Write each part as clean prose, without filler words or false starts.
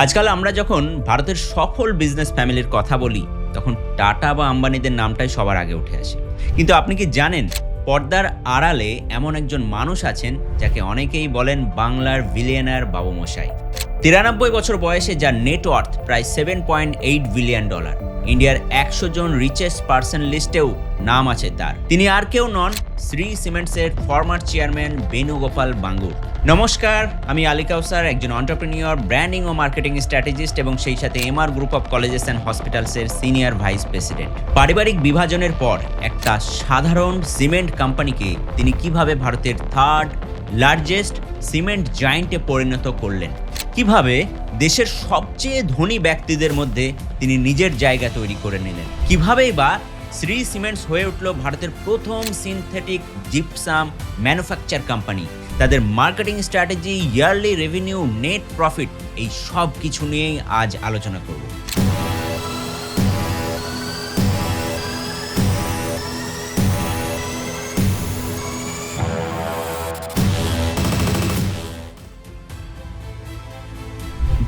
আজকাল আমরা যখন ভারতের সফল বিজনেস ফ্যামিলির কথা বলি তখন টাটা বা আম্বানিদের নামটাই সবার আগে উঠে আসে। কিন্তু আপনি কি জানেন পর্দার আড়ালে এমন একজন মানুষ আছেন যাকে অনেকেই বলেন বাংলার বিলিয়নার বাবুমশাই। 93 বছর বয়সে যার নেটওয়ার্থ প্রায় $7.8 বিলিয়ন, ইন্ডিয়ার 100 জন রিচেস্ট পার্সন লিস্টেও নাম আছে তার। তিনি আর কেউ নন, শ্রী সিমেন্টসের ফর্মার চেয়ারম্যান বেণুগোপাল বাঙ্গুর। নমস্কার, আমি আলী কাউসার, একজন এন্টারপ্রেনিউর, ব্র্যান্ডিং ও মার্কেটিং স্ট্র্যাটেজিস্ট এবং সেই সাথে MR group of colleges and হসপিটালসের সিনিয়র ভাইস প্রেসিডেন্ট। পারিবারিক বিভাজনের পর একটা সাধারণ সিমেন্ট কোম্পানিকে তিনি কিভাবে ভারতের থার্ড লার্জেস্ট সিমেন্ট জায়ান্টে পরিণত করলেন, কিভাবে দেশের সবচেয়ে ধনী ব্যক্তিদের মধ্যে তিনি নিজের জায়গা তৈরি করে নিলেন, কিভাবেই বা শ্রী সিমেন্টস হয়ে উঠল ভারতের প্রথম সিনথেটিক জিপসাম ম্যানুফ্যাকচার কোম্পানি, তাদের marketing strategy, yearly revenue, net profit, এই সব কিছু নিয়েই আজ আলোচনা করব।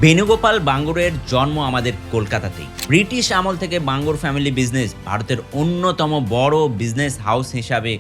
বেণুগোপাল বাঙ্গুরের জন্ম আমাদের কলকাতাতেই। ব্রিটিশ আমল থেকে বাঙ্গুর ফ্যামিলি বিজনেস ভারতের অন্যতম বড় বিজনেস হাউস হিসাবে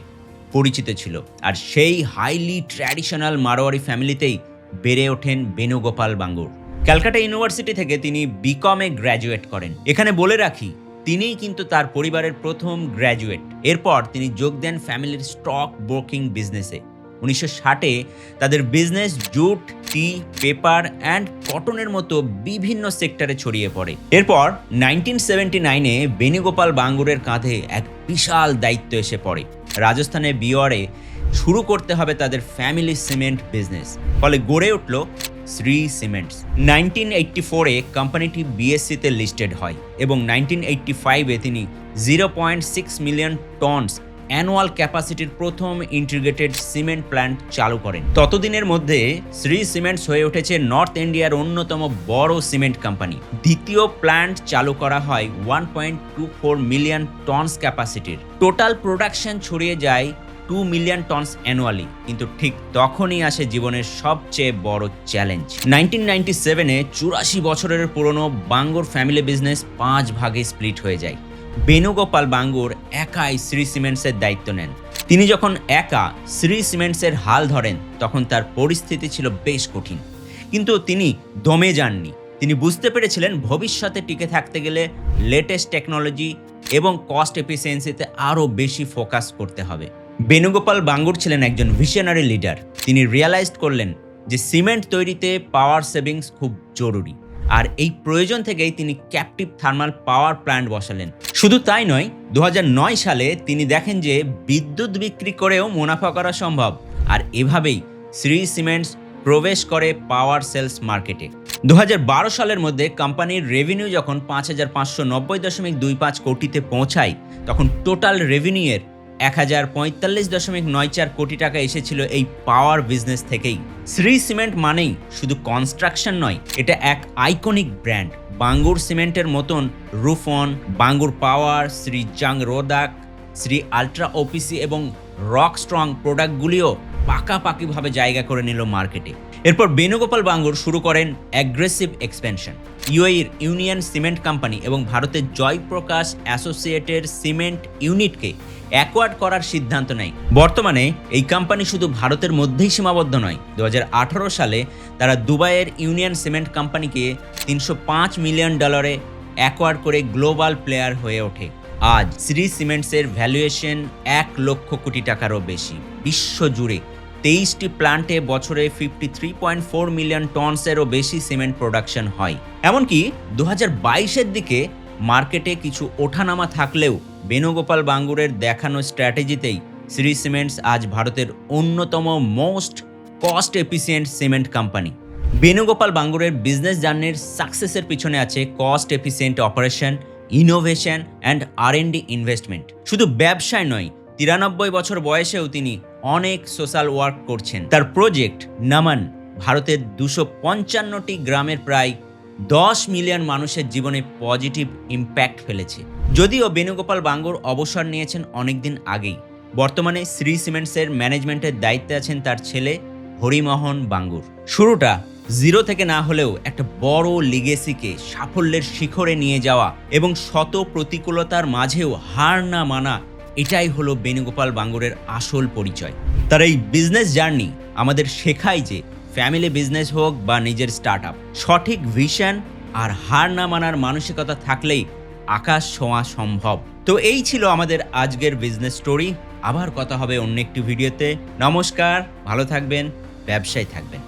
পরিচিত ছিল, আর সেই হাইলি ট্র্যাডিশনাল মারোয়ারি ফ্যামিলিতেই বেড়ে ওঠেন বেণুগোপাল বাঙ্গুর। ক্যালকাটা ইউনিভার্সিটি থেকে তিনি বিকমে গ্র্যাজুয়েট করেন। এখানে বলে রাখি, তিনিই কিন্তু তার পরিবারের প্রথম গ্র্যাজুয়েট। এরপর তিনি যোগ দেন ফ্যামিলির স্টক ব্রোকিং বিজনেসে। 1960-এ তাদের business jute, T, paper and কটনের মতো বিভিন্ন সেক্টরে ছড়িয়ে পড়ে। এরপর 1979-এ বেণুগোপাল বাঙ্গুরের কাঁধে এক বিশাল দায়িত্ব এসে পড়ে। রাজস্থানে বিওয়ারে শুরু করতে হবে তাদের ফ্যামিলি সিমেন্ট বিজনেস। ফলে গড়ে উঠল শ্রী সিমেন্টস। 1984-এ কোম্পানিটি বিএসসিতে লিস্টেড হয় এবং 1985-এ তিনি 0.6 মিলিয়ন টনস অ্যানুয়াল ক্যাপাসিটির প্রথম ইন্টিগ্রেটেড সিমেন্ট প্ল্যান্ট চালু করেন। ততদিনের মধ্যে শ্রী সিমেন্টস হয়ে উঠেছে নর্থ ইন্ডিয়ার অন্যতম বড় সিমেন্ট কোম্পানি। দ্বিতীয় প্ল্যান্ট চালু করা হয় 1.24 মিলিয়ন টনস ক্যাপাসিটির। টোটাল প্রোডাকশন ছড়িয়ে যায় 2 মিলিয়ন টনস অ্যানুয়ালি। কিন্তু ঠিক তখনই আসে জীবনের সবচেয়ে বড় চ্যালেঞ্জ। 1997-এ 84 বছরের পুরনো বাঙ্গুর ফ্যামিলি বিজনেস 5 ভাগে স্প্লিট হয়ে যায়। বেণুগোপাল বাঙ্গুর একাই শ্রী সিমেন্টসের দায়িত্ব নেন। তিনি যখন একা শ্রী সিমেন্টসের হাল ধরেন তখন তার পরিস্থিতি ছিল বেশ কঠিন, কিন্তু তিনি দমে যাননি। তিনি বুঝতে পেরেছিলেন ভবিষ্যতে টিকে থাকতে গেলে লেটেস্ট টেকনোলজি এবং কস্ট এফিসিয়েন্সিতে আরও বেশি ফোকাস করতে হবে। বেণুগোপাল বাঙ্গুর ছিলেন একজন ভিশনারি লিডার। তিনি রিয়ালাইজ করলেন যে সিমেন্ট তৈরিতে পাওয়ার সেভিংস খুব জরুরি, আর এই প্রয়োজন থেকেই তিনি ক্যাপটিভ থার্মাল পাওয়ার প্ল্যান্ট বসালেন। শুধু তাই নয়, 2009 সালে তিনি দেখেন যে বিদ্যুৎ বিক্রি করেও মুনাফা করা সম্ভব, আর এভাবেই শ্রী সিমেন্টস প্রবেশ করে পাওয়ার সেলস মার্কেটে। 2012 সালের মধ্যে কোম্পানির রেভিনিউ যখন 5,590.25 কোটিতে পৌঁছায়, তখন টোটাল রেভিনিউয়ের 1045.94 কোটি টাকা এসেছিল এই পাওয়ার বিজনেস থেকেই। শ্রী সিমেন্ট মানেই শুধু কনস্ট্রাকশন নয়, এটা এক আইকনিক ব্র্যান্ড। বাঙ্গুর সিমেন্টের মতন রুফন, বাঙ্গুর পাওয়ার, শ্রী জাং রোদাক, শ্রী আলট্রা ওপিসি এবং রক স্ট্রং প্রোডাক্টগুলিও পাকাপাকিভাবে জায়গা করে নিল মার্কেটে। এরপর বেণুগোপাল বাঙ্গুর শুরু করেন অ্যাগ্রেসিভ এক্সপেনশন। ইউএইর ইউনিয়ন সিমেন্ট কোম্পানি এবং ভারতের জয়প্রকাশ অ্যাসোসিয়েটেড সিমেন্ট ইউনিটকে অ্যাকোয়ার্ড করার সিদ্ধান্ত নেয়। বর্তমানে এই কোম্পানি শুধু ভারতের মধ্যেই সীমাবদ্ধ নয়। 2018 সালে তারা দুবাইয়ের ইউনিয়ন সিমেন্ট কোম্পানিকে $305 মিলিয়ন অ্যাকোয়ার্ড করে গ্লোবাল প্লেয়ার হয়ে ওঠে। আজ শ্রী সিমেন্টসের ভ্যালুয়েশন 1 লক্ষ কোটি টাকারও বেশি। বিশ্বজুড়ে 23টি প্ল্যান্টে বছরে 53.4 মিলিয়ন টনসেরও বেশি সিমেন্ট প্রোডাকশন হয়। এমনকি 2022-এর দিকে মার্কেটে কিছু ওঠানামা থাকলেও বেণুগোপাল বাঙ্গুরের দেখানো স্ট্র্যাটেজিতেই শ্রী সিমেন্টস আজ ভারতের অন্যতম most cost efficient cement company. Venugopal বাঙ্গুরের বিজনেস জার্নির সাকসেসের পিছনে আছে cost efficient operation, innovation and R&D investment. শুধু ব্যবসায় নয়, 93 বছর বয়সেও তিনি অনেক সোশ্যাল ওয়ার্ক করছেন। তার প্রজেক্ট নামান ভারতের 255টি গ্রামের প্রায় 10 মিলিয়ন মানুষের জীবনে পজিটিভ ইম্প্যাক্ট ফেলেছে। যদিও বেণুগোপাল বাঙ্গুর অবসর নিয়েছেন অনেকদিন আগেই, বর্তমানে শ্রী সিমেন্টসের ম্যানেজমেন্টের দায়িত্বে আছেন তার ছেলে হরিমোহন বাঙ্গুর। শুরুটা জিরো থেকে না হলেও একটা বড় লিগেসিকে সাফল্যের শিখরে নিয়ে যাওয়া এবং শত প্রতিকূলতার মাঝেও হার না মানা, এটাই হলো বেণুগোপাল বাঙ্গুরের আসল পরিচয়। তার এই বিজনেস জার্নি আমাদের শেখায় যে ফ্যামিলি বিজনেস হোক বা নিজের স্টার্ট আপ, সঠিক ভিশন আর হার না মানার মানসিকতা থাকলেই আকাশ ছোঁয়া সম্ভব। তো এই ছিল আমাদের আজকের বিজনেস স্টোরি। আবার কথা হবে অন্য একটি ভিডিওতে। নমস্কার, ভালো থাকবেন, ব্যবসায় থাকবেন।